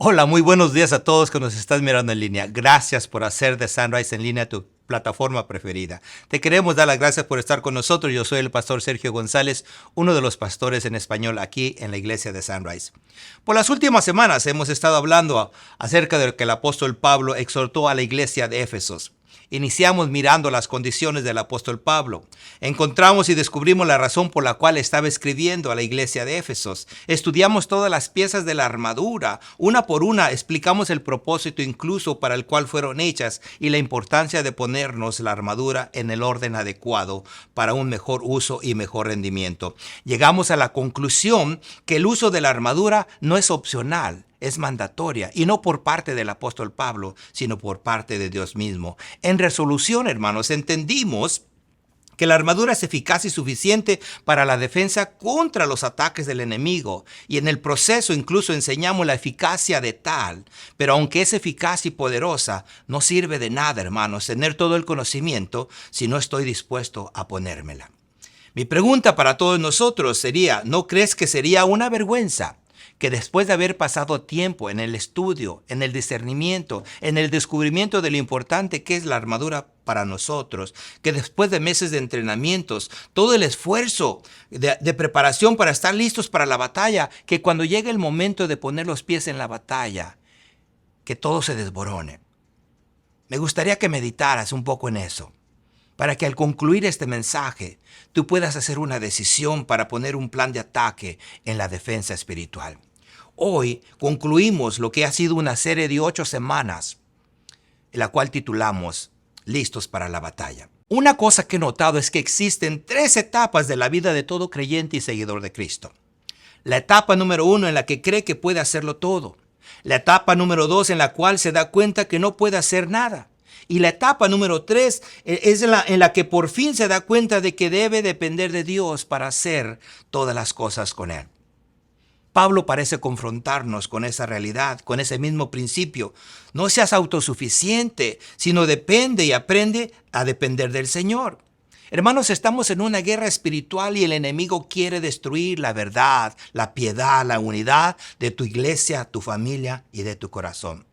Hola, muy buenos días a todos que nos están mirando en línea. Gracias por hacer de Sunrise en línea tu plataforma preferida. Te queremos dar las gracias por estar con nosotros. Yo soy el pastor Sergio González, uno de los pastores en español aquí en la iglesia de Sunrise. Por las últimas semanas hemos estado hablando acerca de lo que el apóstol Pablo exhortó a la iglesia de Éfesos. Iniciamos mirando las condiciones del apóstol Pablo. Encontramos y descubrimos la razón por la cual estaba escribiendo a la iglesia de Éfesos. Estudiamos todas las piezas de la armadura. Una por una explicamos el propósito incluso para el cual fueron hechas y la importancia de ponernos la armadura en el orden adecuado para un mejor uso y mejor rendimiento. Llegamos a la conclusión que el uso de la armadura no es opcional. Es mandatoria, y no por parte del apóstol Pablo, sino por parte de Dios mismo. En resolución, hermanos, entendimos que la armadura es eficaz y suficiente para la defensa contra los ataques del enemigo. Y en el proceso incluso enseñamos la eficacia de tal. Pero aunque es eficaz y poderosa, no sirve de nada, hermanos, tener todo el conocimiento si no estoy dispuesto a ponérmela. Mi pregunta para todos nosotros sería, ¿no crees que sería una vergüenza que después de haber pasado tiempo en el estudio, en el discernimiento, en el descubrimiento de lo importante que es la armadura para nosotros, que después de meses de entrenamientos, todo el esfuerzo de preparación para estar listos para la batalla, que cuando llegue el momento de poner los pies en la batalla, que todo se desborone? Me gustaría que meditaras un poco en eso, para que al concluir este mensaje, tú puedas hacer una decisión para poner un plan de ataque en la defensa espiritual. Hoy concluimos lo que ha sido una serie de 8 semanas, la cual titulamos Listos para la batalla. Una cosa que he notado es que existen 3 etapas de la vida de todo creyente y seguidor de Cristo. La etapa número 1 en la que cree que puede hacerlo todo. La etapa número 2 en la cual se da cuenta que no puede hacer nada. Y la etapa número 3 es en la que por fin se da cuenta de que debe depender de Dios para hacer todas las cosas con Él. Pablo parece confrontarnos con esa realidad, con ese mismo principio. No seas autosuficiente, sino depende y aprende a depender del Señor. Hermanos, estamos en una guerra espiritual y el enemigo quiere destruir la verdad, la piedad, la unidad de tu iglesia, tu familia y de tu corazón.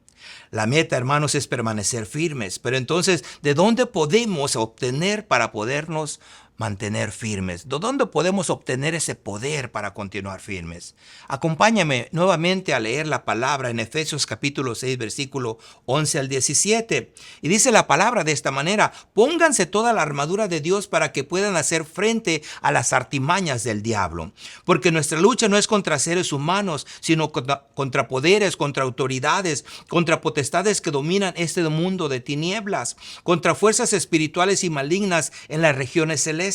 La meta, hermanos, es permanecer firmes. Pero entonces, ¿de dónde podemos obtener para podernos mantener firmes? ¿De dónde podemos obtener ese poder para continuar firmes? Acompáñame nuevamente a leer la palabra en Efesios capítulo 6, versículo 11 al 17. Y dice la palabra de esta manera: pónganse toda la armadura de Dios para que puedan hacer frente a las artimañas del diablo. Porque nuestra lucha no es contra seres humanos, sino contra poderes, contra autoridades, contra potestades que dominan este mundo de tinieblas, contra fuerzas espirituales y malignas en las regiones celestes.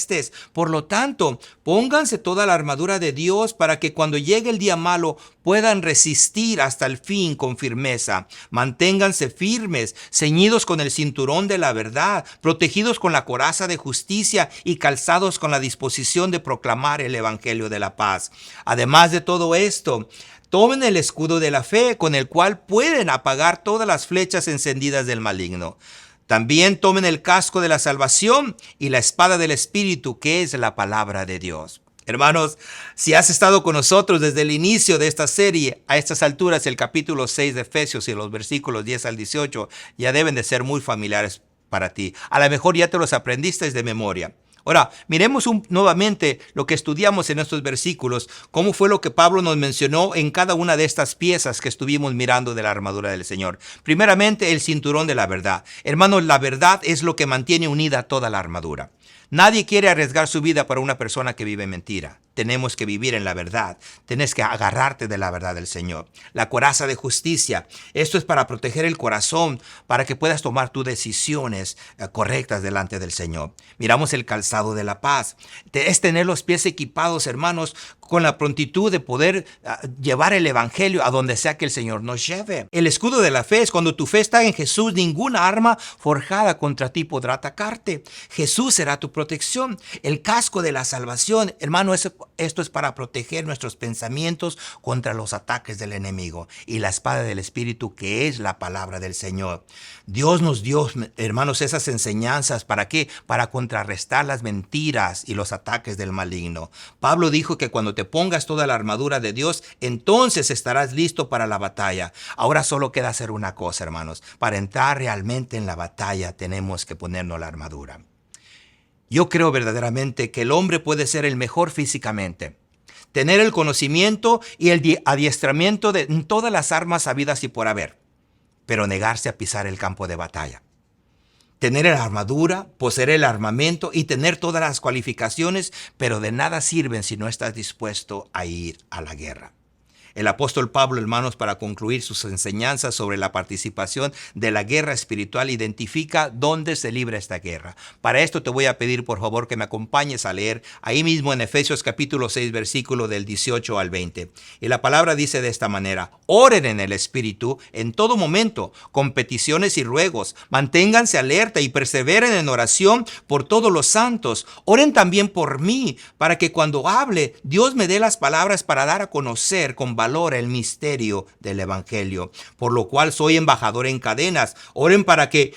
Por lo tanto, pónganse toda la armadura de Dios para que cuando llegue el día malo puedan resistir hasta el fin con firmeza. Manténganse firmes, ceñidos con el cinturón de la verdad, protegidos con la coraza de justicia y calzados con la disposición de proclamar el evangelio de la paz. Además de todo esto, tomen el escudo de la fe, con el cual pueden apagar todas las flechas encendidas del maligno. También tomen el casco de la salvación y la espada del Espíritu, que es la palabra de Dios. Hermanos, si has estado con nosotros desde el inicio de esta serie, a estas alturas el capítulo 6 de Efesios y los versículos 10 al 18 ya deben de ser muy familiares para ti. A lo mejor ya te los aprendiste de memoria. Ahora, miremos nuevamente lo que estudiamos en estos versículos, cómo fue lo que Pablo nos mencionó en cada una de estas piezas que estuvimos mirando de la armadura del Señor. Primeramente, el cinturón de la verdad. Hermanos, la verdad es lo que mantiene unida toda la armadura. Nadie quiere arriesgar su vida para una persona que vive en mentira. Tenemos que vivir en la verdad. Tienes que agarrarte de la verdad del Señor. La coraza de justicia. Esto es para proteger el corazón, para que puedas tomar tus decisiones correctas delante del Señor. Miramos el calzado de la paz. Es tener los pies equipados, hermanos, con la prontitud de poder llevar el evangelio a donde sea que el Señor nos lleve. El escudo de la fe es cuando tu fe está en Jesús, ninguna arma forjada contra ti podrá atacarte. Jesús será tu protección. El casco de la salvación, hermano, esto es para proteger nuestros pensamientos contra los ataques del enemigo. Y la espada del Espíritu, que es la palabra del Señor. Dios nos dio, hermanos, esas enseñanzas. ¿Para qué? Para contrarrestar las mentiras y los ataques del maligno. Pablo dijo que cuando cuando te pongas toda la armadura de Dios, entonces estarás listo para la batalla. Ahora solo queda hacer una cosa, hermanos. Para entrar realmente en la batalla tenemos que ponernos la armadura. Yo creo verdaderamente que el hombre puede ser el mejor físicamente, tener el conocimiento y el adiestramiento de todas las armas habidas y por haber, pero negarse a pisar el campo de batalla. Tener la armadura, poseer el armamento y tener todas las cualificaciones, pero de nada sirven si no estás dispuesto a ir a la guerra. El apóstol Pablo, hermanos, para concluir sus enseñanzas sobre la participación de la guerra espiritual, identifica dónde se libra esta guerra. Para esto te voy a pedir, por favor, que me acompañes a leer ahí mismo en Efesios capítulo 6, versículo del 18 al 20. Y la palabra dice de esta manera: oren en el Espíritu en todo momento, con peticiones y ruegos. Manténganse alerta y perseveren en oración por todos los santos. Oren también por mí, para que cuando hable, Dios me dé las palabras para dar a conocer con valor el misterio del Evangelio, por lo cual soy embajador en cadenas. Oren para que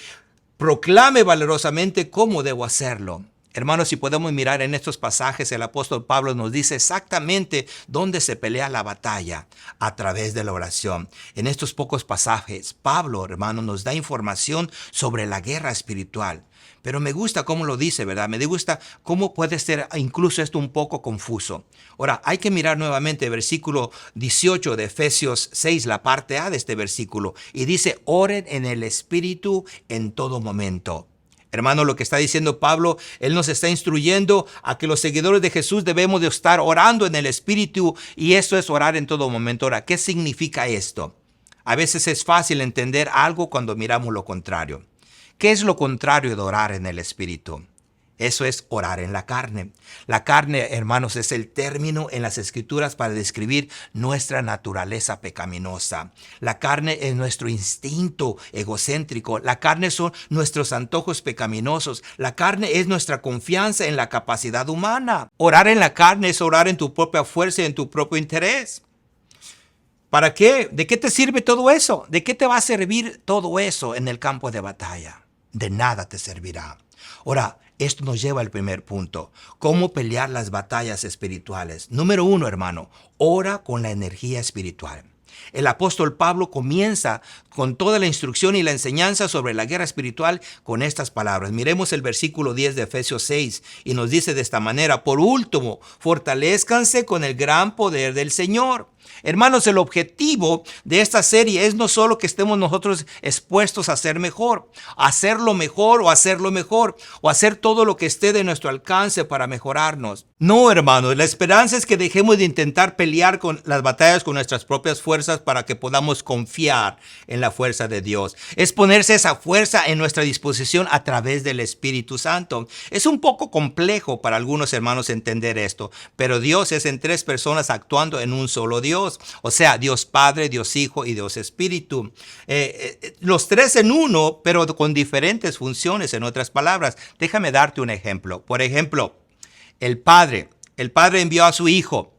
proclame valerosamente cómo debo hacerlo. Hermanos, si podemos mirar en estos pasajes, el apóstol Pablo nos dice exactamente dónde se pelea la batalla: a través de la oración. En estos pocos pasajes, Pablo, hermano, nos da información sobre la guerra espiritual. Pero me gusta cómo lo dice, ¿verdad? Me gusta cómo puede ser incluso esto un poco confuso. Ahora, hay que mirar nuevamente el versículo 18 de Efesios 6, la parte A de este versículo. Y dice: oren en el Espíritu en todo momento. Hermano, lo que está diciendo Pablo, él nos está instruyendo a que los seguidores de Jesús debemos de estar orando en el Espíritu, y eso es orar en todo momento. Ahora, ¿qué significa esto? A veces es fácil entender algo cuando miramos lo contrario. ¿Qué es lo contrario de orar en el Espíritu? Eso es orar en la carne. La carne, hermanos, es el término en las Escrituras para describir nuestra naturaleza pecaminosa. La carne es nuestro instinto egocéntrico. La carne son nuestros antojos pecaminosos. La carne es nuestra confianza en la capacidad humana. Orar en la carne es orar en tu propia fuerza y en tu propio interés. ¿Para qué? ¿De qué te sirve todo eso? ¿De qué te va a servir todo eso en el campo de batalla? De nada te servirá. Ahora, esto nos lleva al primer punto: ¿cómo pelear las batallas espirituales? Número 1, hermano, ora con la energía espiritual. El apóstol Pablo comienza con toda la instrucción y la enseñanza sobre la guerra espiritual con estas palabras. Miremos el versículo 10 de Efesios 6 y nos dice de esta manera: por último, fortalézcanse con el gran poder del Señor. Hermanos, el objetivo de esta serie es no solo que estemos nosotros expuestos a ser mejor, a hacerlo mejor o hacerlo mejor, o hacer todo lo que esté de nuestro alcance para mejorarnos. No, hermanos, la esperanza es que dejemos de intentar pelear con las batallas con nuestras propias fuerzas para que podamos confiar en la fuerza de Dios. Es ponerse esa fuerza en nuestra disposición a través del Espíritu Santo. Es un poco complejo para algunos hermanos entender esto, pero Dios es en 3 personas actuando en un solo Dios. O sea, Dios Padre, Dios Hijo y Dios Espíritu. Los 3 en uno, pero con diferentes funciones, en otras palabras. Déjame darte un ejemplo. Por ejemplo, el Padre envió a su Hijo,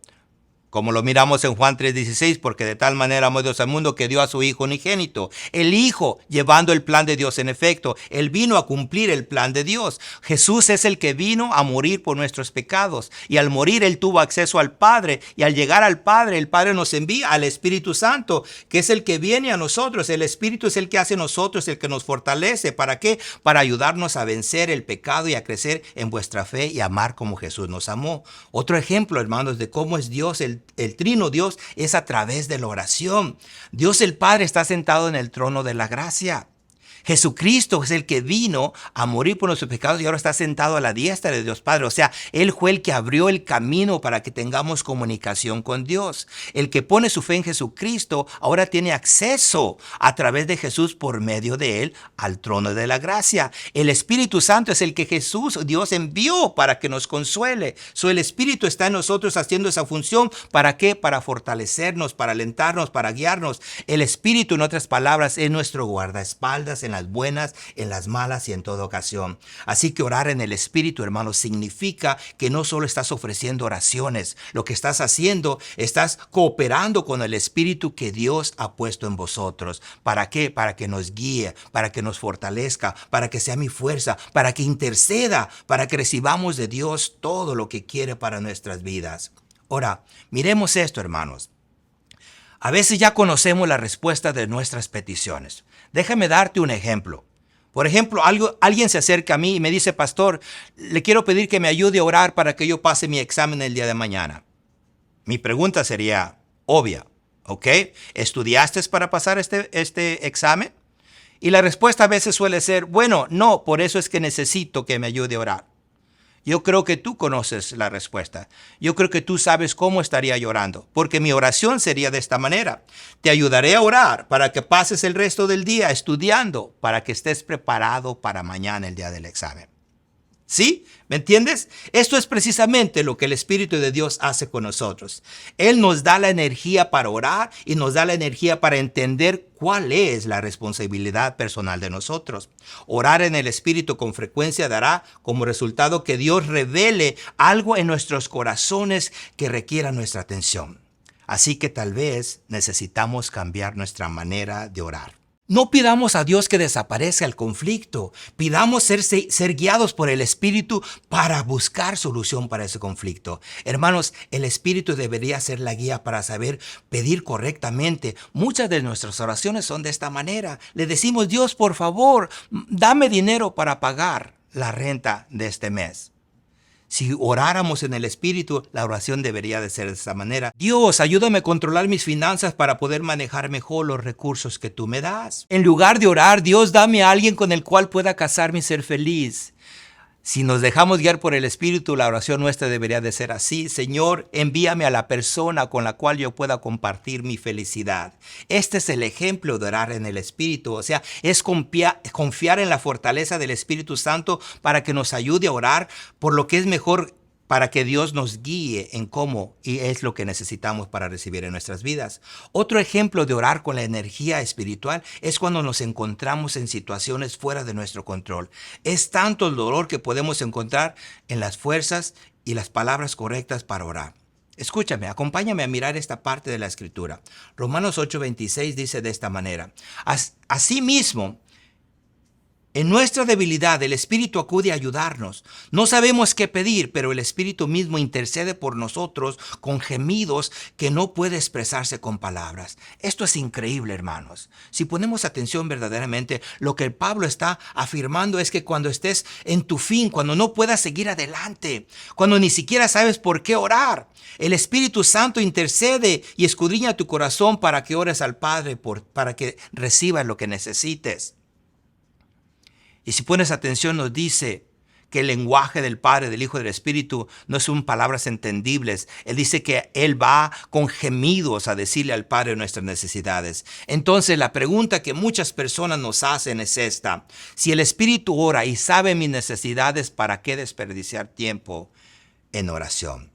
como lo miramos en Juan 3:16, porque de tal manera amó Dios al mundo que dio a su Hijo unigénito. El Hijo llevando el plan de Dios en efecto. Él vino a cumplir el plan de Dios. Jesús es el que vino a morir por nuestros pecados. Y al morir Él tuvo acceso al Padre. Y al llegar al Padre, el Padre nos envía al Espíritu Santo, que es el que viene a nosotros. El Espíritu es el que hace nosotros, el que nos fortalece. ¿Para qué? Para ayudarnos a vencer el pecado y a crecer en vuestra fe y amar como Jesús nos amó. Otro ejemplo, hermanos, de cómo es Dios, el trino Dios, es a través de la oración. Dios el Padre está sentado en el trono de la gracia. Jesucristo es el que vino a morir por nuestros pecados y ahora está sentado a la diestra de Dios Padre. O sea, Él fue el que abrió el camino para que tengamos comunicación con Dios. El que pone su fe en Jesucristo ahora tiene acceso a través de Jesús por medio de Él al trono de la gracia. El Espíritu Santo es el que Dios envió para que nos consuele. El Espíritu está en nosotros haciendo esa función. ¿Para qué? Para fortalecernos, para alentarnos, para guiarnos. El Espíritu, en otras palabras, es nuestro guardaespaldas en las buenas, en las malas y en toda ocasión. Así que orar en el Espíritu, hermanos, significa que no solo estás ofreciendo oraciones. Lo que estás haciendo, estás cooperando con el Espíritu que Dios ha puesto en vosotros. ¿Para qué? Para que nos guíe, para que nos fortalezca, para que sea mi fuerza, para que interceda, para que recibamos de Dios todo lo que quiere para nuestras vidas. Ahora, miremos esto, hermanos. A veces ya conocemos la respuesta de nuestras peticiones. Déjame darte un ejemplo. Por ejemplo, alguien se acerca a mí y me dice, pastor, le quiero pedir que me ayude a orar para que yo pase mi examen el día de mañana. Mi pregunta sería obvia, ¿ok? ¿Estudiaste para pasar este examen? Y la respuesta a veces suele ser, bueno, no, por eso es que necesito que me ayude a orar. Yo creo que tú conoces la respuesta. Yo creo que tú sabes cómo estaría llorando, porque mi oración sería de esta manera. Te ayudaré a orar para que pases el resto del día estudiando, para que estés preparado para mañana, el día del examen. ¿Sí? ¿Me entiendes? Esto es precisamente lo que el Espíritu de Dios hace con nosotros. Él nos da la energía para orar y nos da la energía para entender cuál es la responsabilidad personal de nosotros. Orar en el Espíritu con frecuencia dará como resultado que Dios revele algo en nuestros corazones que requiera nuestra atención. Así que tal vez necesitamos cambiar nuestra manera de orar. No pidamos a Dios que desaparezca el conflicto. Pidamos ser guiados por el Espíritu para buscar solución para ese conflicto. Hermanos, el Espíritu debería ser la guía para saber pedir correctamente. Muchas de nuestras oraciones son de esta manera. Le decimos, Dios, por favor, dame dinero para pagar la renta de este mes. Si oráramos en el Espíritu, la oración debería de ser de esta manera. Dios, ayúdame a controlar mis finanzas para poder manejar mejor los recursos que tú me das. En lugar de orar, Dios, dame a alguien con el cual pueda casarme y ser feliz. Si nos dejamos guiar por el Espíritu, la oración nuestra debería de ser así. Señor, envíame a la persona con la cual yo pueda compartir mi felicidad. Este es el ejemplo de orar en el Espíritu. O sea, es confiar en la fortaleza del Espíritu Santo para que nos ayude a orar por lo que es mejor, para que Dios nos guíe en cómo y es lo que necesitamos para recibir en nuestras vidas. Otro ejemplo de orar con la energía espiritual es cuando nos encontramos en situaciones fuera de nuestro control. Es tanto el dolor que podemos encontrar en las fuerzas y las palabras correctas para orar. Escúchame, acompáñame a mirar esta parte de la Escritura. Romanos 8:26 dice de esta manera: Asimismo, en nuestra debilidad, el Espíritu acude a ayudarnos. No sabemos qué pedir, pero el Espíritu mismo intercede por nosotros con gemidos que no puede expresarse con palabras. Esto es increíble, hermanos. Si ponemos atención verdaderamente, lo que Pablo está afirmando es que cuando estés en tu fin, cuando no puedas seguir adelante, cuando ni siquiera sabes por qué orar, el Espíritu Santo intercede y escudriña tu corazón para que ores al Padre, para que recibas lo que necesites. Y si pones atención, nos dice que el lenguaje del Padre, del Hijo y del Espíritu no son palabras entendibles. Él dice que Él va con gemidos a decirle al Padre nuestras necesidades. Entonces, la pregunta que muchas personas nos hacen es esta: si el Espíritu ora y sabe mis necesidades, ¿para qué desperdiciar tiempo en oración?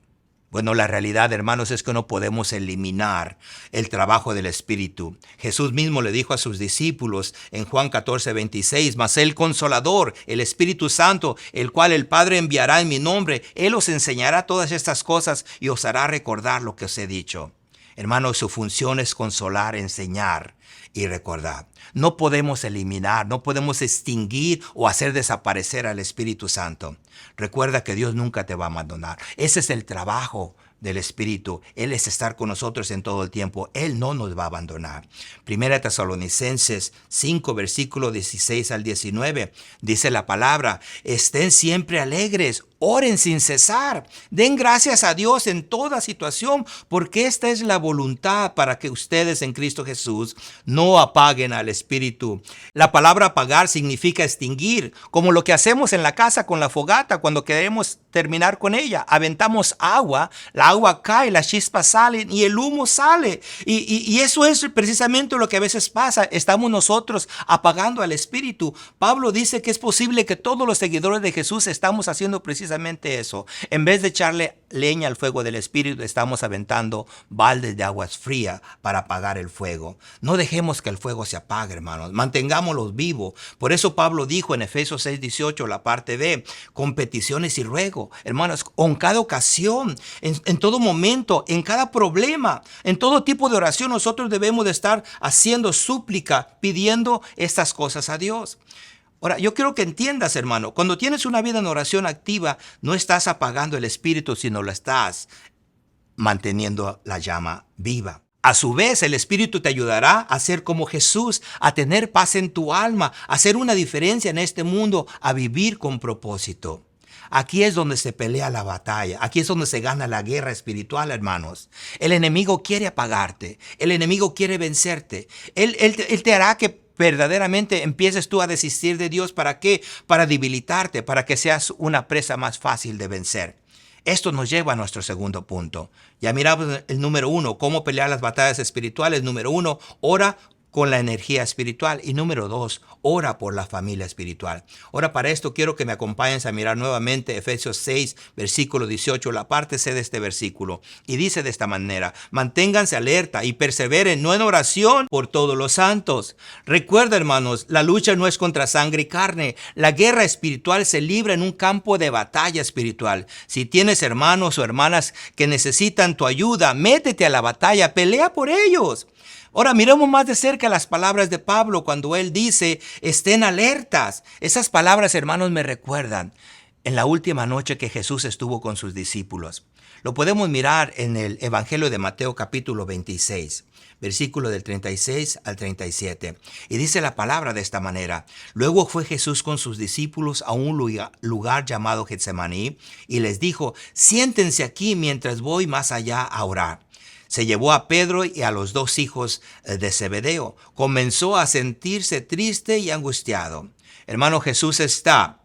Bueno, la realidad, hermanos, es que no podemos eliminar el trabajo del Espíritu. Jesús mismo le dijo a sus discípulos en Juan 14:26, mas el Consolador, el Espíritu Santo, el cual el Padre enviará en mi nombre, Él os enseñará todas estas cosas y os hará recordar lo que os he dicho. Hermanos, su función es consolar, enseñar y recordar. No podemos eliminar, no podemos extinguir o hacer desaparecer al Espíritu Santo. Recuerda que Dios nunca te va a abandonar. Ese es el trabajo del Espíritu. Él es estar con nosotros en todo el tiempo. Él no nos va a abandonar. Primera Tesalonicenses 5, versículo 16 al 19, dice la palabra: estén siempre alegres, oren sin cesar, den gracias a Dios en toda situación, porque esta es la voluntad para que ustedes en Cristo Jesús no apaguen al Espíritu. La palabra apagar significa extinguir, como lo que hacemos en la casa con la fogata cuando queremos terminar con ella. Aventamos agua, la agua cae, las chispas salen y el humo sale. Y eso es precisamente lo que a veces pasa. Estamos nosotros apagando al Espíritu. Pablo dice que es posible que todos los seguidores de Jesús estamos haciendo precisamente eso. En vez de echarle leña al fuego del Espíritu, estamos aventando baldes de aguas frías para apagar el fuego. No dejemos que el fuego se apague, hermanos. Mantengámoslos vivos. Por eso Pablo dijo en Efesios 6:18, la parte B, con peticiones y ruego. Hermanos, en cada ocasión, en todo momento, en cada problema, en todo tipo de oración, nosotros debemos de estar haciendo súplica, pidiendo estas cosas a Dios. Ahora, yo quiero que entiendas, hermano, cuando tienes una vida en oración activa, no estás apagando el Espíritu, sino lo estás manteniendo la llama viva. A su vez, el Espíritu te ayudará a ser como Jesús, a tener paz en tu alma, a hacer una diferencia en este mundo, a vivir con propósito. Aquí es donde se pelea la batalla, aquí es donde se gana la guerra espiritual, hermanos. El enemigo quiere apagarte, el enemigo quiere vencerte. Él te hará que verdaderamente empieces tú a desistir de Dios. ¿Para qué? Para debilitarte, para que seas una presa más fácil de vencer. Esto nos lleva a nuestro segundo punto. Ya miramos el número 1, cómo pelear las batallas espirituales. Número 1, ora con la energía espiritual. Y número 2, ora por la familia espiritual. Ahora, para esto quiero que me acompañes a mirar nuevamente Efesios 6, versículo 18, la parte C de este versículo. Y dice de esta manera: manténganse alerta y perseveren, no en oración, por todos los santos. Recuerda, hermanos, la lucha no es contra sangre y carne. La guerra espiritual se libra en un campo de batalla espiritual. Si tienes hermanos o hermanas que necesitan tu ayuda, métete a la batalla, pelea por ellos. Ahora miremos más de cerca las palabras de Pablo cuando él dice, estén alertas. Esas palabras, hermanos, me recuerdan en la última noche que Jesús estuvo con sus discípulos. Lo podemos mirar en el Evangelio de Mateo capítulo 26, versículo del 36 al 37. Y dice la palabra de esta manera: luego fue Jesús con sus discípulos a un lugar llamado Getsemaní y les dijo, siéntense aquí mientras voy más allá a orar. Se llevó a Pedro y a los 2 hijos de Zebedeo. Comenzó a sentirse triste y angustiado. Hermano, Jesús está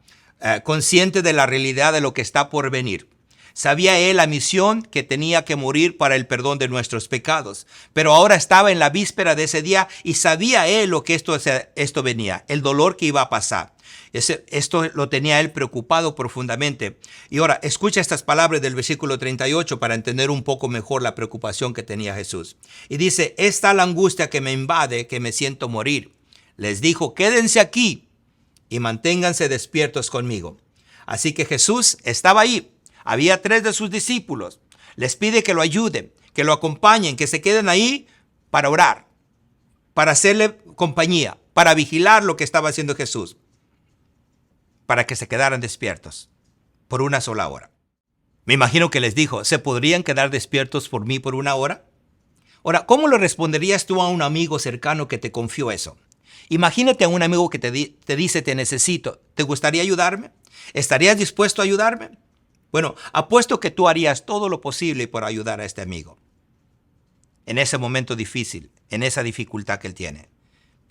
consciente de la realidad de lo que está por venir. Sabía él la misión que tenía que morir para el perdón de nuestros pecados. Pero ahora estaba en la víspera de ese día y sabía él lo que esto venía, el dolor que iba a pasar. Esto lo tenía él preocupado profundamente. Y ahora, escucha estas palabras del versículo 38 para entender un poco mejor la preocupación que tenía Jesús. Y dice, es tal angustia que me invade que me siento morir. Les dijo, quédense aquí y manténganse despiertos conmigo. Así que Jesús estaba ahí. Había 3 de sus discípulos. Les pide que lo ayuden, que lo acompañen, que se queden ahí para orar, para hacerle compañía, para vigilar lo que estaba haciendo Jesús, para que se quedaran despiertos por una sola hora. Me imagino que les dijo, ¿se podrían quedar despiertos por mí por una hora? Ahora, ¿cómo le responderías tú a un amigo cercano que te confió eso? Imagínate a un amigo que te dice, te necesito. ¿Te gustaría ayudarme? ¿Estarías dispuesto a ayudarme? Bueno, apuesto que tú harías todo lo posible por ayudar a este amigo en ese momento difícil, en esa dificultad que él tiene.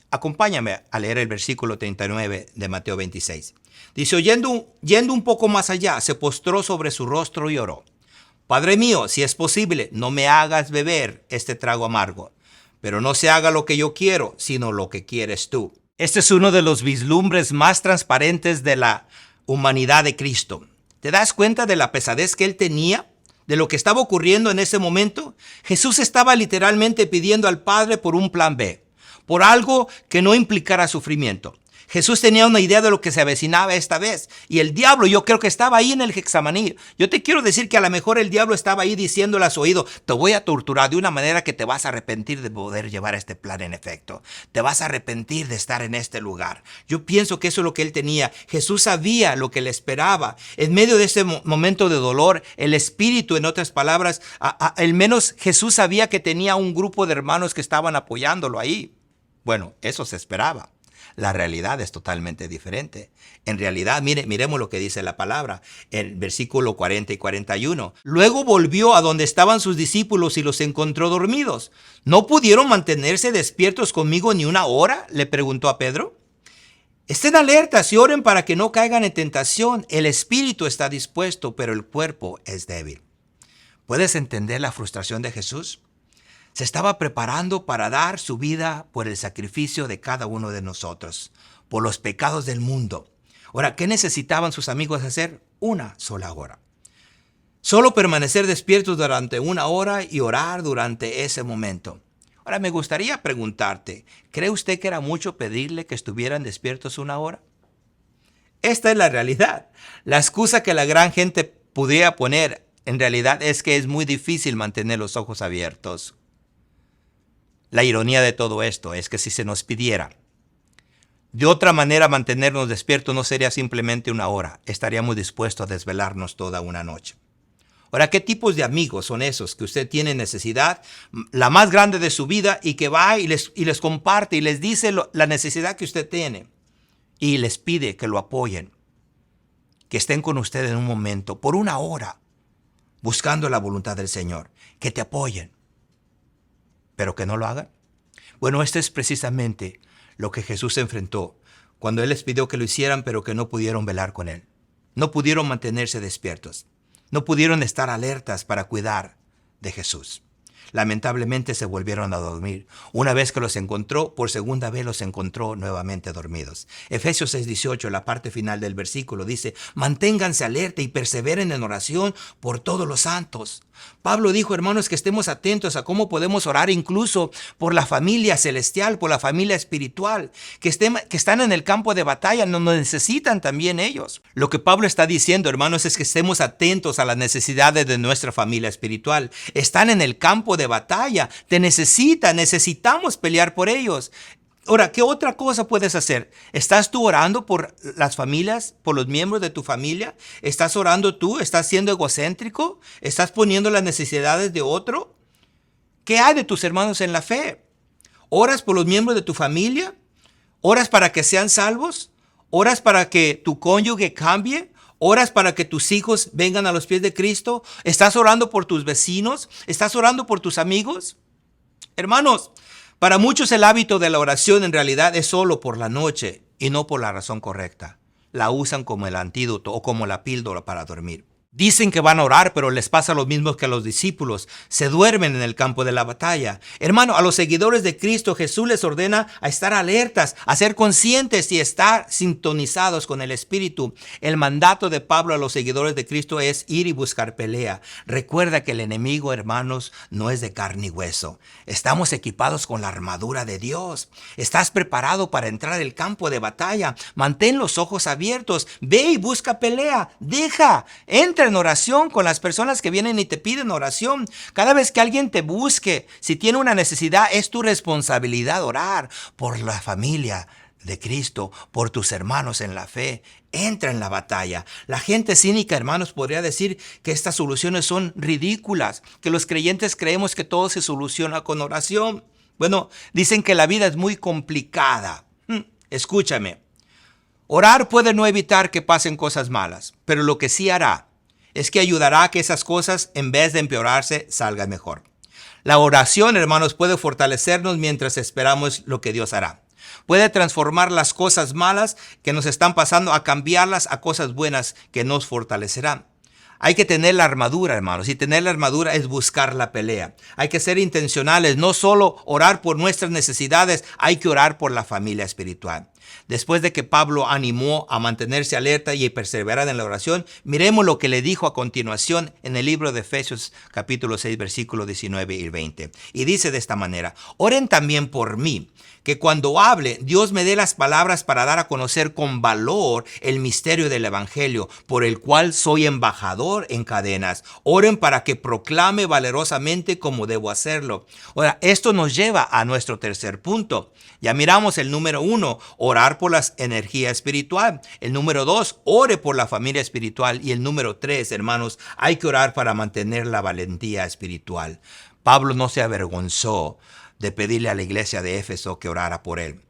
Acompáñame a leer el versículo 39 de Mateo 26. Dice, yendo un poco más allá, se postró sobre su rostro y oró. Padre mío, si es posible, no me hagas beber este trago amargo, pero no se haga lo que yo quiero, sino lo que quieres tú. Este es uno de los vislumbres más transparentes de la humanidad de Cristo. ¿Te das cuenta de la pesadez que él tenía? ¿De lo que estaba ocurriendo en ese momento? Jesús estaba literalmente pidiendo al Padre por un plan B, por algo que no implicara sufrimiento. Jesús tenía una idea de lo que se avecinaba esta vez. Y el diablo, yo creo que estaba ahí en el Getsemaní. Yo te quiero decir que a lo mejor el diablo estaba ahí diciéndole a su oído, te voy a torturar de una manera que te vas a arrepentir de poder llevar este plan en efecto. Te vas a arrepentir de estar en este lugar. Yo pienso que eso es lo que él tenía. Jesús sabía lo que le esperaba. En medio de ese momento de dolor, el Espíritu, en otras palabras, al menos Jesús sabía que tenía un grupo de hermanos que estaban apoyándolo ahí. Bueno, eso se esperaba. La realidad es totalmente diferente. En realidad, miremos lo que dice la palabra en versículo 40 y 41. Luego volvió a donde estaban sus discípulos y los encontró dormidos. ¿No pudieron mantenerse despiertos conmigo ni una hora?, le preguntó a Pedro. Estén alertas y oren para que no caigan en tentación. El espíritu está dispuesto, pero el cuerpo es débil. ¿Puedes entender la frustración de Jesús? Se estaba preparando para dar su vida por el sacrificio de cada uno de nosotros, por los pecados del mundo. Ahora, ¿qué necesitaban sus amigos hacer? Una sola hora. Solo permanecer despiertos durante una hora y orar durante ese momento. Ahora, me gustaría preguntarte, ¿cree usted que era mucho pedirle que estuvieran despiertos una hora? Esta es la realidad. La excusa que la gran gente pudiera poner en realidad es que es muy difícil mantener los ojos abiertos. La ironía de todo esto es que si se nos pidiera de otra manera mantenernos despiertos, no sería simplemente una hora. Estaríamos dispuestos a desvelarnos toda una noche. Ahora, ¿qué tipos de amigos son esos que usted tiene necesidad, la más grande de su vida, y que va y les comparte y les dice la necesidad que usted tiene y les pide que lo apoyen, que estén con usted en un momento, por una hora, buscando la voluntad del Señor, que te apoyen, pero que no lo hagan? Bueno, esto es precisamente lo que Jesús enfrentó cuando Él les pidió que lo hicieran, pero que no pudieron velar con Él. No pudieron mantenerse despiertos. No pudieron estar alertas para cuidar de Jesús. Lamentablemente se volvieron a dormir. Una vez que los encontró, por segunda vez los encontró nuevamente dormidos. Efesios 6:18, la parte final del versículo, dice: manténganse alerta y perseveren en oración por todos los santos. Pablo dijo, hermanos, que estemos atentos a cómo podemos orar incluso por la familia celestial, por la familia espiritual, que están en el campo de batalla, nos necesitan también ellos. Lo que Pablo está diciendo, hermanos, es que estemos atentos a las necesidades de nuestra familia espiritual. Están en el campo de batalla, te necesitamos pelear por ellos. Ahora, ¿qué otra cosa puedes hacer? ¿Estás tú orando por las familias, por los miembros de tu familia? ¿Estás orando tú? ¿Estás siendo egocéntrico? ¿Estás poniendo las necesidades de otro? ¿Qué hay de tus hermanos en la fe? ¿Oras por los miembros de tu familia? ¿Oras para que sean salvos? ¿Oras para que tu cónyuge cambie? ¿Oras para que tus hijos vengan a los pies de Cristo? ¿Estás orando por tus vecinos? ¿Estás orando por tus amigos? Hermanos, para muchos el hábito de la oración en realidad es solo por la noche y no por la razón correcta. La usan como el antídoto o como la píldora para dormir. Dicen que van a orar, pero les pasa lo mismo que a los discípulos. Se duermen en el campo de la batalla. Hermano, a los seguidores de Cristo, Jesús les ordena a estar alertas, a ser conscientes y estar sintonizados con el Espíritu. El mandato de Pablo a los seguidores de Cristo es ir y buscar pelea. Recuerda que el enemigo, hermanos, no es de carne y hueso. Estamos equipados con la armadura de Dios. Estás preparado para entrar al campo de batalla. Mantén los ojos abiertos. Ve y busca pelea. Entra en oración con las personas que vienen y te piden oración. Cada vez que alguien te busque, si tiene una necesidad, es tu responsabilidad orar por la familia de Cristo, por tus hermanos en la fe. Entra en la batalla. La gente cínica, hermanos, podría decir que estas soluciones son ridículas, que los creyentes creemos que todo se soluciona con oración. Bueno, dicen que la vida es muy complicada. Escúchame. Orar puede no evitar que pasen cosas malas, pero lo que sí hará es que ayudará a que esas cosas, en vez de empeorarse, salgan mejor. La oración, hermanos, puede fortalecernos mientras esperamos lo que Dios hará. Puede transformar las cosas malas que nos están pasando a cambiarlas a cosas buenas que nos fortalecerán. Hay que tener la armadura, hermanos, y tener la armadura es buscar la pelea. Hay que ser intencionales, no solo orar por nuestras necesidades, hay que orar por la familia espiritual. Después de que Pablo animó a mantenerse alerta y perseverar en la oración, miremos lo que le dijo a continuación en el libro de Efesios capítulo 6, versículos 19 y 20. Y dice de esta manera: oren también por mí, que cuando hable, Dios me dé las palabras para dar a conocer con valor el misterio del evangelio, por el cual soy embajador en cadenas. Oren para que proclame valerosamente como debo hacerlo. Ahora, esto nos lleva a nuestro tercer punto. Ya miramos el número 1, orar por la energía espiritual. El número 2, ore por la familia espiritual. Y el número 3, hermanos, hay que orar para mantener la valentía espiritual. Pablo no se avergonzó de pedirle a la iglesia de Éfeso que orara por él.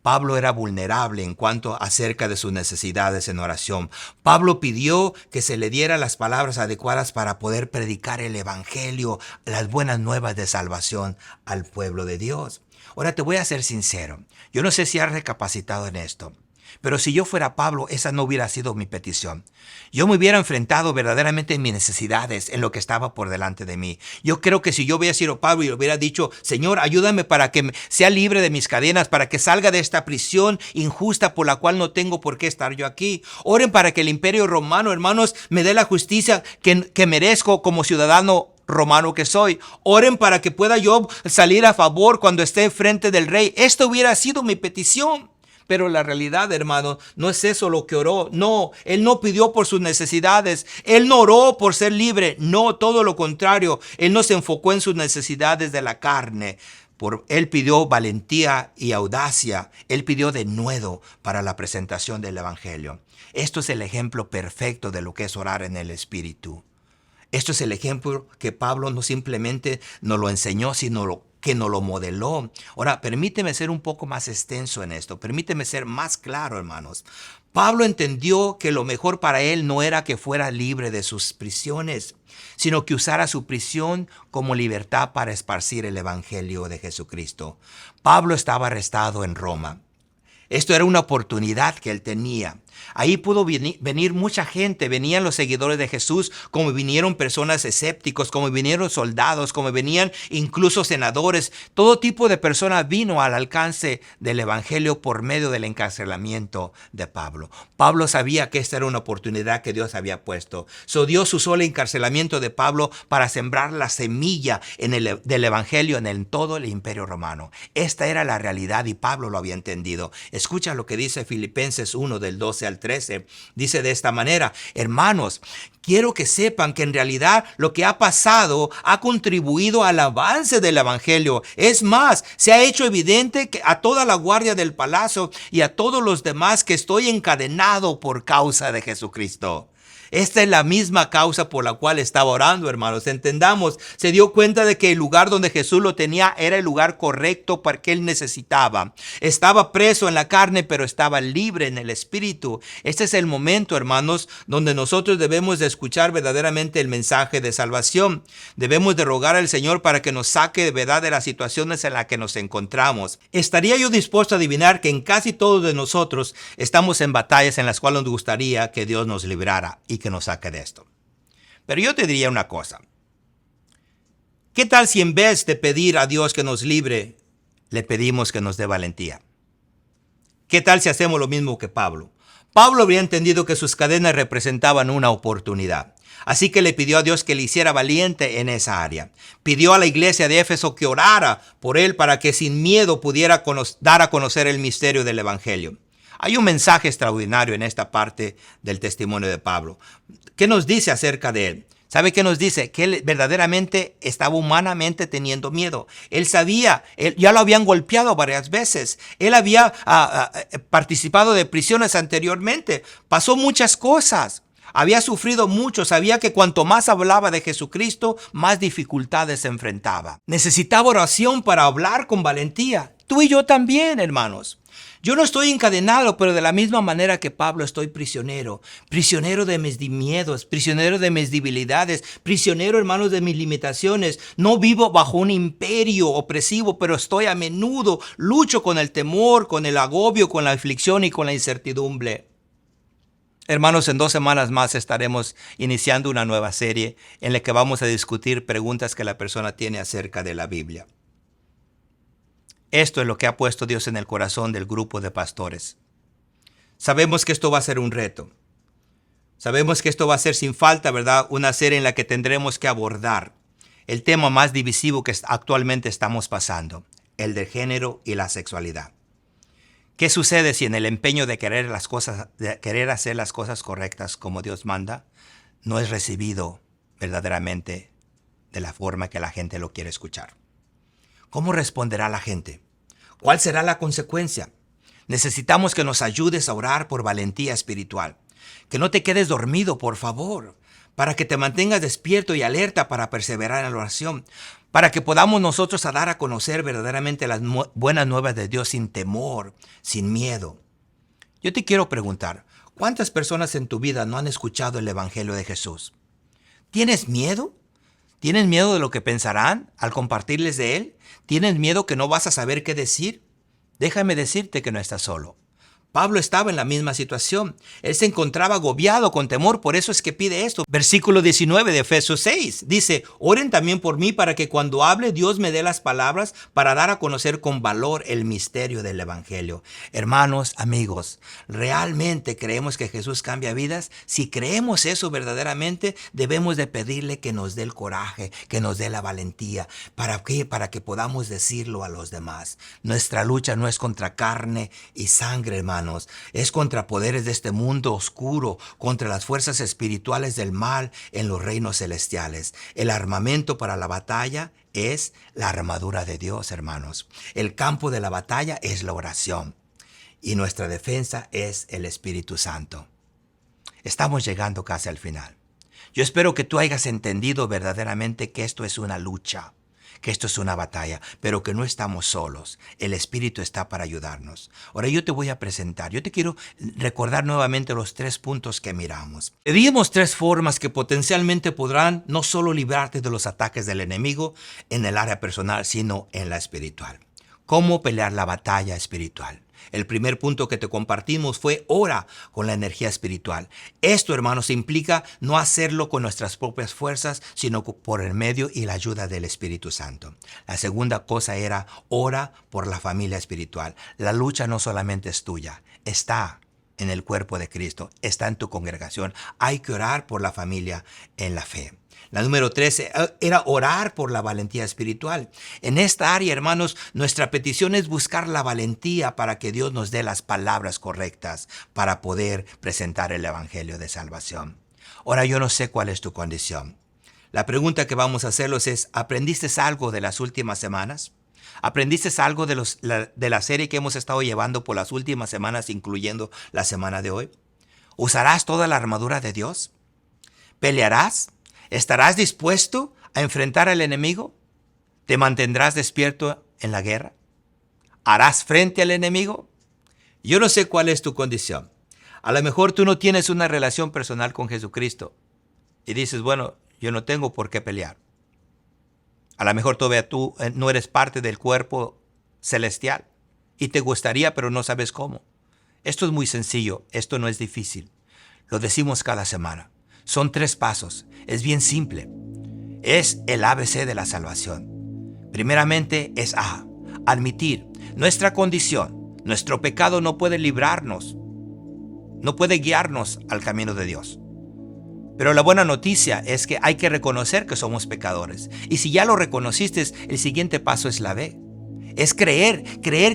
Pablo era vulnerable en cuanto acerca de sus necesidades en oración. Pablo pidió que se le diera las palabras adecuadas para poder predicar el evangelio, las buenas nuevas de salvación al pueblo de Dios. Ahora te voy a ser sincero. Yo no sé si has recapacitado en esto, pero si yo fuera Pablo, esa no hubiera sido mi petición. Yo me hubiera enfrentado verdaderamente en mis necesidades, en lo que estaba por delante de mí. Yo creo que si yo hubiera sido Pablo y hubiera dicho: Señor, ayúdame para que sea libre de mis cadenas, para que salga de esta prisión injusta por la cual no tengo por qué estar yo aquí. Oren para que el imperio romano, hermanos, me dé la justicia que merezco como ciudadano romano que soy. Oren para que pueda yo salir a favor cuando esté frente del rey. Esto hubiera sido mi petición. Pero la realidad, hermano, no es eso lo que oró. No, él no pidió por sus necesidades. Él no oró por ser libre. No, todo lo contrario. Él no se enfocó en sus necesidades de la carne. Él pidió valentía y audacia. Él pidió denuedo para la presentación del evangelio. Esto es el ejemplo perfecto de lo que es orar en el Espíritu. Esto es el ejemplo que Pablo no simplemente nos lo enseñó, sino que nos lo modeló. Ahora, permíteme ser un poco más extenso en esto. Permíteme ser más claro, hermanos. Pablo entendió que lo mejor para él no era que fuera libre de sus prisiones, sino que usara su prisión como libertad para esparcir el evangelio de Jesucristo. Pablo estaba arrestado en Roma. Esto era una oportunidad que él tenía. Ahí pudo venir mucha gente, venían los seguidores de Jesús, como vinieron personas escépticos, como vinieron soldados, como venían incluso senadores. Todo tipo de personas vino al alcance del evangelio por medio del encarcelamiento de Pablo. Pablo sabía que esta era una oportunidad que Dios había puesto. Dios usó el encarcelamiento de Pablo para sembrar la semilla del evangelio en todo el imperio romano. Esta era la realidad y Pablo lo había entendido. Escucha lo que dice Filipenses 1 del 12 al 13. Dice de esta manera: hermanos, quiero que sepan que en realidad lo que ha pasado ha contribuido al avance del evangelio. Es más, se ha hecho evidente que a toda la guardia del palacio y a todos los demás que estoy encadenado por causa de Jesucristo. Esta es la misma causa por la cual estaba orando, hermanos. Entendamos, se dio cuenta de que el lugar donde Jesús lo tenía era el lugar correcto para que él necesitaba. Estaba preso en la carne, pero estaba libre en el espíritu. Este es el momento, hermanos, donde nosotros debemos de escuchar verdaderamente el mensaje de salvación. Debemos de rogar al Señor para que nos saque de verdad de las situaciones en las que nos encontramos. Estaría yo dispuesto a adivinar que en casi todos de nosotros estamos en batallas en las cuales nos gustaría que Dios nos librara y que nos saque de esto. Pero yo te diría una cosa. ¿Qué tal si en vez de pedir a Dios que nos libre, le pedimos que nos dé valentía? ¿Qué tal si hacemos lo mismo que Pablo? Pablo habría entendido que sus cadenas representaban una oportunidad. Así que le pidió a Dios que le hiciera valiente en esa área. Pidió a la iglesia de Éfeso que orara por él para que sin miedo pudiera dar a conocer el misterio del evangelio. Hay un mensaje extraordinario en esta parte del testimonio de Pablo. ¿Qué nos dice acerca de él? ¿Sabe qué nos dice? Que él verdaderamente estaba humanamente teniendo miedo. Él sabía, ya lo habían golpeado varias veces. Él había participado de prisiones anteriormente. Pasó muchas cosas. Había sufrido mucho. Sabía que cuanto más hablaba de Jesucristo, más dificultades se enfrentaba. Necesitaba oración para hablar con valentía. Tú y yo también, hermanos. Yo no estoy encadenado, pero de la misma manera que Pablo estoy prisionero. Prisionero de mis miedos, prisionero de mis debilidades, prisionero, hermanos, de mis limitaciones. No vivo bajo un imperio opresivo, pero estoy a menudo, lucho con el temor, con el agobio, con la aflicción y con la incertidumbre. Hermanos, en 2 semanas más estaremos iniciando una nueva serie en la que vamos a discutir preguntas que la persona tiene acerca de la Biblia. Esto es lo que ha puesto Dios en el corazón del grupo de pastores. Sabemos que esto va a ser un reto. Sabemos que esto va a ser sin falta, ¿verdad? Una serie en la que tendremos que abordar el tema más divisivo que actualmente estamos pasando, el del género y la sexualidad. ¿Qué sucede si en el empeño de querer hacer las cosas correctas como Dios manda, no es recibido verdaderamente de la forma que la gente lo quiere escuchar? ¿Cómo responderá la gente? ¿Cuál será la consecuencia? Necesitamos que nos ayudes a orar por valentía espiritual. Que no te quedes dormido, por favor, para que te mantengas despierto y alerta para perseverar en la oración, para que podamos nosotros dar a conocer verdaderamente las buenas nuevas de Dios sin temor, sin miedo. Yo te quiero preguntar, ¿cuántas personas en tu vida no han escuchado el Evangelio de Jesús? ¿Tienes miedo? ¿Tienes miedo de lo que pensarán al compartirles de Él? ¿Tienes miedo que no vas a saber qué decir? Déjame decirte que no estás solo. Pablo estaba en la misma situación. Él se encontraba agobiado con temor, por eso es que pide esto. Versículo 19 de Efesios 6 dice: oren también por mí para que cuando hable Dios me dé las palabras para dar a conocer con valor el misterio del evangelio. Hermanos, amigos, ¿realmente creemos que Jesús cambia vidas? Si creemos eso verdaderamente, debemos de pedirle que nos dé el coraje, que nos dé la valentía. ¿Para qué? Para que podamos decirlo a los demás. Nuestra lucha no es contra carne y sangre, hermanos. Es contra poderes de este mundo oscuro, contra las fuerzas espirituales del mal en los reinos celestiales. El armamento para la batalla es la armadura de Dios, hermanos. El campo de la batalla es la oración y nuestra defensa es el Espíritu Santo. Estamos llegando casi al final. Yo espero que tú hayas entendido verdaderamente que esto es una lucha, que esto es una batalla, pero que no estamos solos. El Espíritu está para ayudarnos. Ahora yo te voy a presentar, yo te quiero recordar nuevamente los 3 puntos que miramos. Te dimos 3 formas que potencialmente podrán no solo librarte de los ataques del enemigo en el área personal, sino en la espiritual. ¿Cómo pelear la batalla espiritual? El primer punto que te compartimos fue ora con la energía espiritual. Esto, hermanos, implica no hacerlo con nuestras propias fuerzas, sino por el medio y la ayuda del Espíritu Santo. La segunda cosa era ora por la familia espiritual. La lucha no solamente es tuya, está en el cuerpo de Cristo, está en tu congregación. Hay que orar por la familia en la fe. La número 13 era orar por la valentía espiritual. En esta área, hermanos, nuestra petición es buscar la valentía para que Dios nos dé las palabras correctas para poder presentar el evangelio de salvación. Ahora, yo no sé cuál es tu condición. La pregunta que vamos a hacerlos es, ¿aprendiste algo de las últimas semanas? ¿Aprendiste algo de la serie que hemos estado llevando por las últimas semanas, incluyendo la semana de hoy? ¿Usarás toda la armadura de Dios? ¿Pelearás? ¿Estarás dispuesto a enfrentar al enemigo? ¿Te mantendrás despierto en la guerra? ¿Harás frente al enemigo? Yo no sé cuál es tu condición. A lo mejor tú no tienes una relación personal con Jesucristo y dices, bueno, yo no tengo por qué pelear. A lo mejor todavía tú no eres parte del cuerpo celestial y te gustaría, pero no sabes cómo. Esto es muy sencillo, esto no es difícil. Lo decimos cada semana. Son 3 pasos. Es bien simple. Es el ABC de la salvación. Primeramente es admitir nuestra condición. Nuestro pecado no puede librarnos. No puede guiarnos al camino de Dios. Pero la buena noticia es que hay que reconocer que somos pecadores. Y si ya lo reconociste, el siguiente paso es la B. Es creer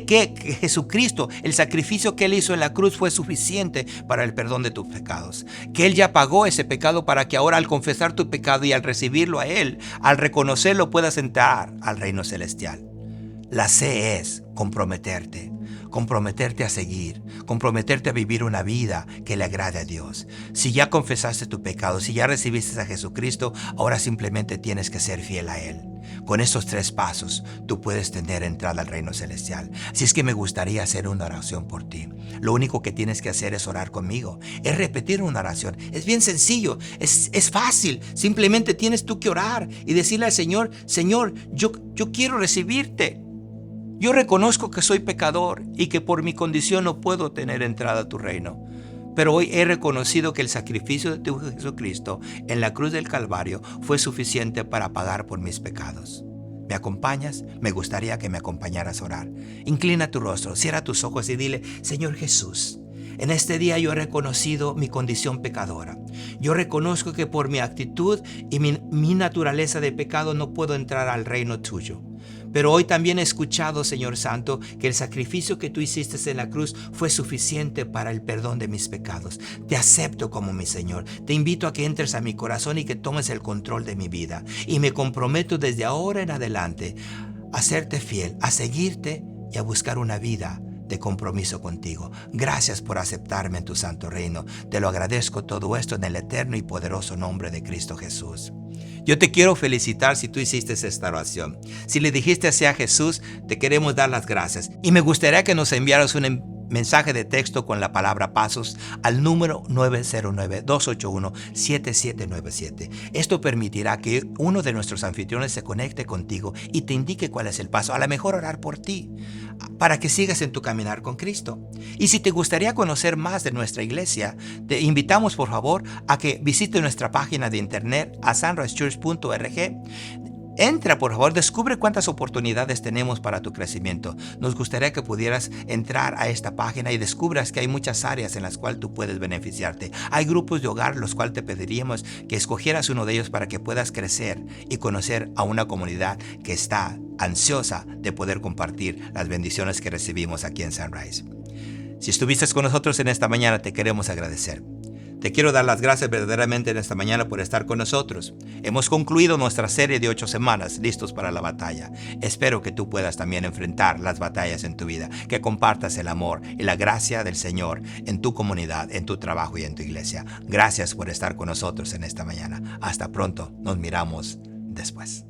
que Jesucristo, el sacrificio que Él hizo en la cruz fue suficiente para el perdón de tus pecados. Que Él ya pagó ese pecado para que ahora al confesar tu pecado y al recibirlo a Él, al reconocerlo puedas entrar al reino celestial. La C es comprometerte a seguir, comprometerte a vivir una vida que le agrade a Dios. Si ya confesaste tu pecado, si ya recibiste a Jesucristo, ahora simplemente tienes que ser fiel a Él. Con estos 3 pasos, tú puedes tener entrada al reino celestial. Así es que me gustaría hacer una oración por ti. Lo único que tienes que hacer es orar conmigo, es repetir una oración. Es bien sencillo, es fácil. Simplemente tienes tú que orar y decirle al Señor, Señor, yo quiero recibirte. Yo reconozco que soy pecador y que por mi condición no puedo tener entrada a tu reino. Pero hoy he reconocido que el sacrificio de tu Jesucristo en la cruz del Calvario fue suficiente para pagar por mis pecados. ¿Me acompañas? Me gustaría que me acompañaras a orar. Inclina tu rostro, cierra tus ojos y dile, Señor Jesús, en este día yo he reconocido mi condición pecadora. Yo reconozco que por mi actitud y mi naturaleza de pecado no puedo entrar al reino tuyo. Pero hoy también he escuchado, Señor Santo, que el sacrificio que tú hiciste en la cruz fue suficiente para el perdón de mis pecados. Te acepto como mi Señor. Te invito a que entres a mi corazón y que tomes el control de mi vida. Y me comprometo desde ahora en adelante a serte fiel, a seguirte y a buscar una vida de compromiso contigo. Gracias por aceptarme en tu santo reino. Te lo agradezco todo esto en el eterno y poderoso nombre de Cristo Jesús. Yo te quiero felicitar si tú hiciste esta oración. Si le dijiste así a Jesús, te queremos dar las gracias. Y me gustaría que nos enviaras un mensaje de texto con la palabra pasos al número 909-281-7797. Esto permitirá que uno de nuestros anfitriones se conecte contigo y te indique cuál es el paso. A lo mejor orar por ti, para que sigas en tu caminar con Cristo. Y si te gustaría conocer más de nuestra iglesia, te invitamos por favor a que visites nuestra página de internet a sunrisechurch.org. Entra, por favor, descubre cuántas oportunidades tenemos para tu crecimiento. Nos gustaría que pudieras entrar a esta página y descubras que hay muchas áreas en las cuales tú puedes beneficiarte. Hay grupos de hogar los cuales te pediríamos que escogieras uno de ellos para que puedas crecer y conocer a una comunidad que está ansiosa de poder compartir las bendiciones que recibimos aquí en Sunrise. Si estuviste con nosotros en esta mañana, te queremos agradecer. Te quiero dar las gracias verdaderamente en esta mañana por estar con nosotros. Hemos concluido nuestra serie de 8 semanas listos para la batalla. Espero que tú puedas también enfrentar las batallas en tu vida, que compartas el amor y la gracia del Señor en tu comunidad, en tu trabajo y en tu iglesia. Gracias por estar con nosotros en esta mañana. Hasta pronto. Nos miramos después.